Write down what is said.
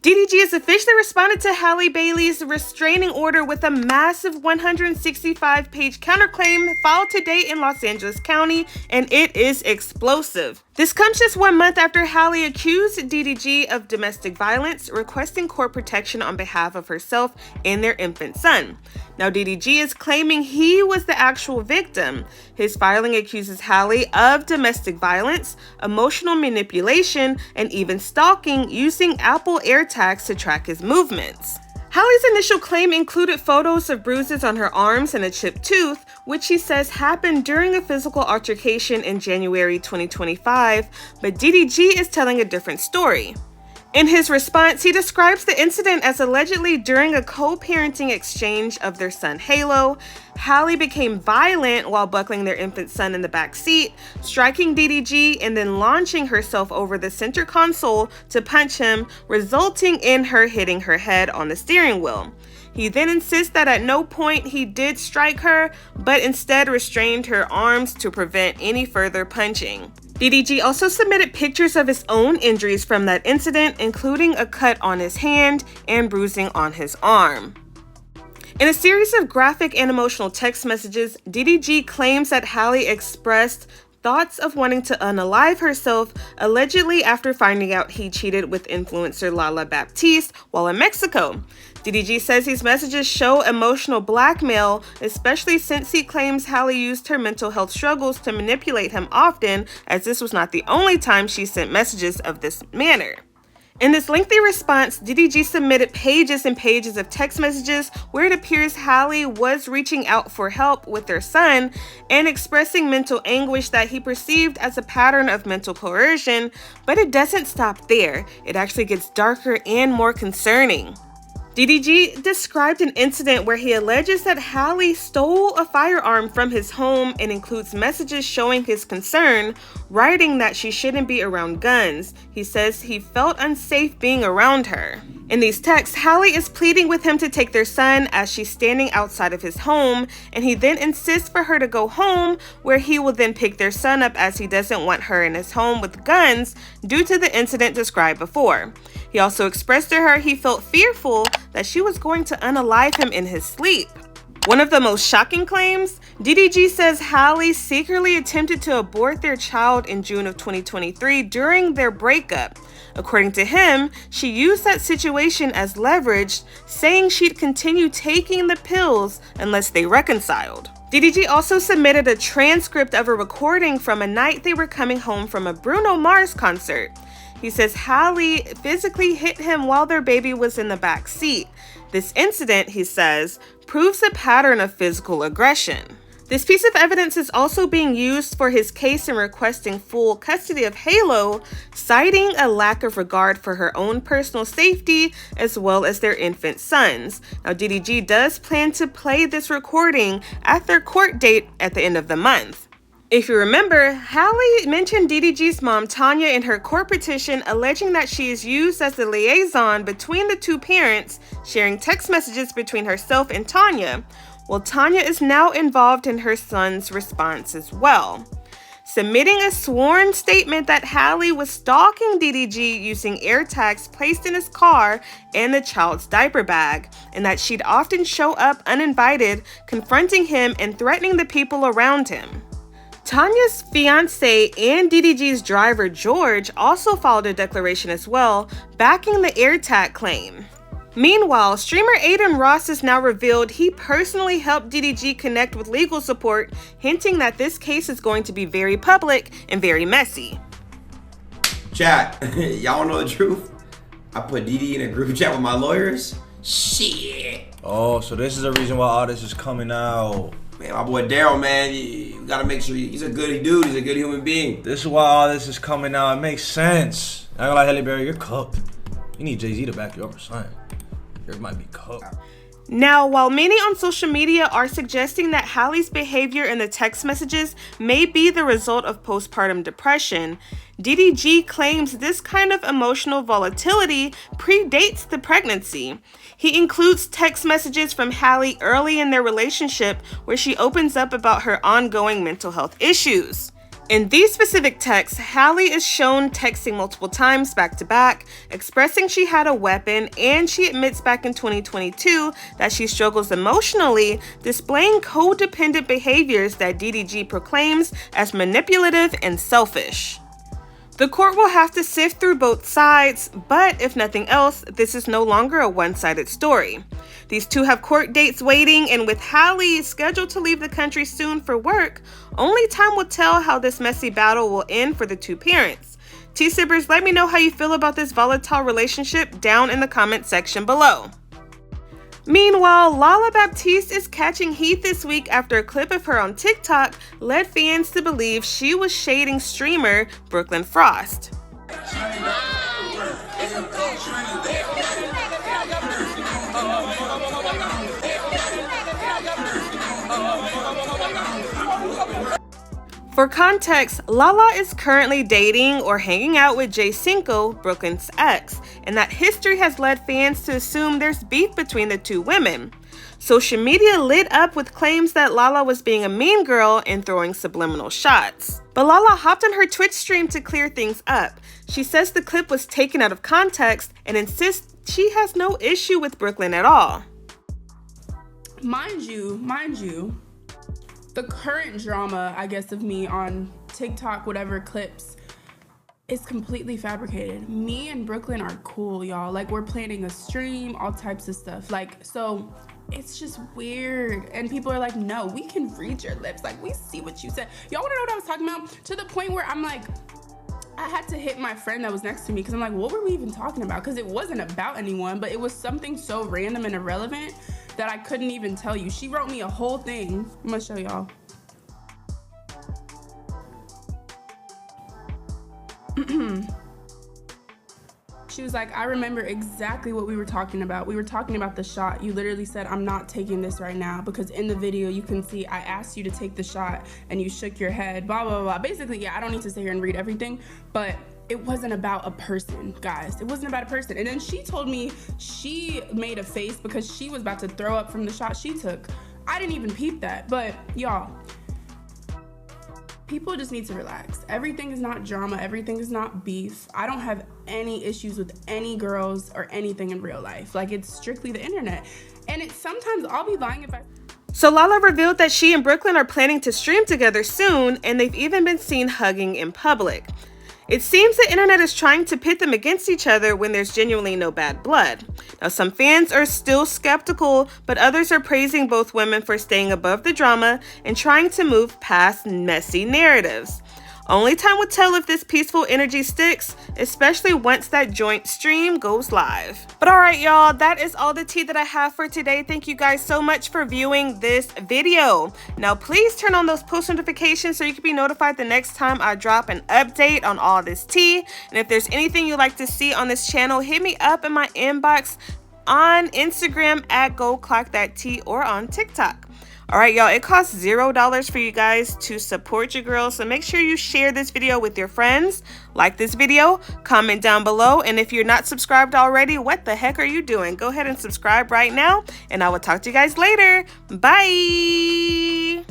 DDG has officially responded to Halle Bailey's restraining order with a massive 165-page counterclaim filed today in Los Angeles County, and it is explosive. This comes just 1 month after Halle accused DDG of domestic violence, requesting court protection on behalf of herself and their infant son. Now, DDG is claiming he was the actual victim. His filing accuses Halle of domestic violence, emotional manipulation, and even stalking using Apple AirTags to track his movements. Halle's initial claim included photos of bruises on her arms and a chipped tooth, which he says happened during a physical altercation in January 2025, but DDG is telling a different story. In his response, he describes the incident as allegedly during a co-parenting exchange of their son Halo. Halle became violent while buckling their infant son in the back seat, striking DDG and then launching herself over the center console to punch him, resulting in her hitting her head on the steering wheel. He then insists that at no point he did strike her, but instead restrained her arms to prevent any further punching. DDG also submitted pictures of his own injuries from that incident, including a cut on his hand and bruising on his arm. In a series of graphic and emotional text messages, DDG claims that Halle expressed thoughts of wanting to unalive herself, allegedly after finding out he cheated with influencer Lala Baptiste while in Mexico. DDG says these messages show emotional blackmail, especially since he claims Halle used her mental health struggles to manipulate him often, as this was not the only time she sent messages of this manner. In this lengthy response, DDG submitted pages and pages of text messages where it appears Halle was reaching out for help with their son and expressing mental anguish that he perceived as a pattern of mental coercion, but it doesn't stop there. It actually gets darker and more concerning. DDG described an incident where he alleges that Halle stole a firearm from his home and includes messages showing his concern, writing that she shouldn't be around guns. He says he felt unsafe being around her. In these texts, Halle is pleading with him to take their son as she's standing outside of his home, and he then insists for her to go home, where he will then pick their son up as he doesn't want her in his home with guns due to the incident described before. He also expressed to her he felt fearful that she was going to unalive him in his sleep. One of the most shocking claims, DDG says Halle secretly attempted to abort their child in June of 2023 during their breakup. According to him, she used that situation as leverage, saying she'd continue taking the pills unless they reconciled. DDG also submitted a transcript of a recording from a night they were coming home from a Bruno Mars concert. He says Halle physically hit him while their baby was in the back seat. This incident, he says, proves a pattern of physical aggression. This piece of evidence is also being used for his case in requesting full custody of Halo, citing a lack of regard for her own personal safety as well as their infant sons. Now, DDG does plan to play this recording at their court date at the end of the month. If you remember, Halle mentioned DDG's mom, Tonya, in her court petition, alleging that she is used as the liaison between the two parents, sharing text messages between herself and Tonya. Well, Tonya is now involved in her son's response as well, submitting a sworn statement that Halle was stalking DDG using AirTags placed in his car and the child's diaper bag, and that she'd often show up uninvited, confronting him and threatening the people around him. Tonya's fiance and DDG's driver, George, also filed a declaration as well, backing the AirTag claim. Meanwhile, streamer Adin Ross has now revealed he personally helped DDG connect with legal support, hinting that this case is going to be very public and very messy. Chat, y'all wanna know the truth? I put DD in a group chat with my lawyers. Shit. Oh, so this is the reason why all this is coming out. Man, my boy Daryl, man, you gotta make sure he's a good dude. He's a good human being. This is why all this is coming out. It makes sense. I ain't gonna lie, Halle Bailey, you're cooked. You need Jay-Z to back you up or something. You might be cooked. Now, while many on social media are suggesting that Halle's behavior in the text messages may be the result of postpartum depression, DDG claims this kind of emotional volatility predates the pregnancy. He includes text messages from Halle early in their relationship where she opens up about her ongoing mental health issues. In these specific texts, Halle is shown texting multiple times back to back, expressing she had a weapon, and she admits back in 2022 that she struggles emotionally, displaying codependent behaviors that DDG proclaims as manipulative and selfish. The court will have to sift through both sides, but if nothing else, this is no longer a one-sided story. These two have court dates waiting, and with Halle scheduled to leave the country soon for work, only time will tell how this messy battle will end for the two parents. T-Sibbers, let me know how you feel about this volatile relationship down in the comment section below. Meanwhile, Lala Baptiste is catching heat this week after a clip of her on TikTok led fans to believe she was shading streamer Brooklyn Frost. For context, Lala is currently dating or hanging out with Cinco, Brooklyn's ex, and that history has led fans to assume there's beef between the two women. Social media lit up with claims that Lala was being a mean girl and throwing subliminal shots. But Lala hopped on her Twitch stream to clear things up. She says the clip was taken out of context and insists she has no issue with Brooklyn at all. Mind you, the current drama, I guess, of me on TikTok, whatever clips, is completely fabricated. Me and Brooklyn are cool, y'all. Like, we're planning a stream, all types of stuff. Like, so it's just weird. And people are like, no, we can read your lips. Like, we see what you said. Y'all wanna know what I was talking about? To the point where I'm like, I had to hit my friend that was next to me because I'm like, what were we even talking about? Because it wasn't about anyone, but it was something so random and irrelevant that I couldn't even tell you. She wrote me a whole thing. I'm gonna show y'all. She was like, I remember exactly what we were talking about. We were talking about the shot. You literally said, I'm not taking this right now, because in the video you can see I asked you to take the shot and you shook your head, blah, blah, blah. Basically, yeah, I don't need to sit here and read everything, but it wasn't about a person, guys. It wasn't about a person. And then she told me she made a face because she was about to throw up from the shot she took. I didn't even peep that, but y'all, people just need to relax. Everything is not drama. Everything is not beef. I don't have any issues with any girls or anything in real life. Like, it's strictly the internet. And it's sometimes, I'll be lying if I... So Lala revealed that she and Brooklyn are planning to stream together soon, and they've even been seen hugging in public. It seems the internet is trying to pit them against each other when there's genuinely no bad blood. Now, some fans are still skeptical, but others are praising both women for staying above the drama and trying to move past messy narratives. Only time will tell if this peaceful energy sticks, especially once that joint stream goes live. But alright y'all, that is all the tea that I have for today. Thank you guys so much for viewing this video. Now please turn on those post notifications so you can be notified the next time I drop an update on all this tea. And if there's anything you'd like to see on this channel, hit me up in my inbox on Instagram at GoClockThatT or on TikTok. Alright y'all, it costs $0 for you guys to support your girl, so make sure you share this video with your friends, like this video, comment down below, and if you're not subscribed already, what the heck are you doing? Go ahead and subscribe right now, and I will talk to you guys later. Bye!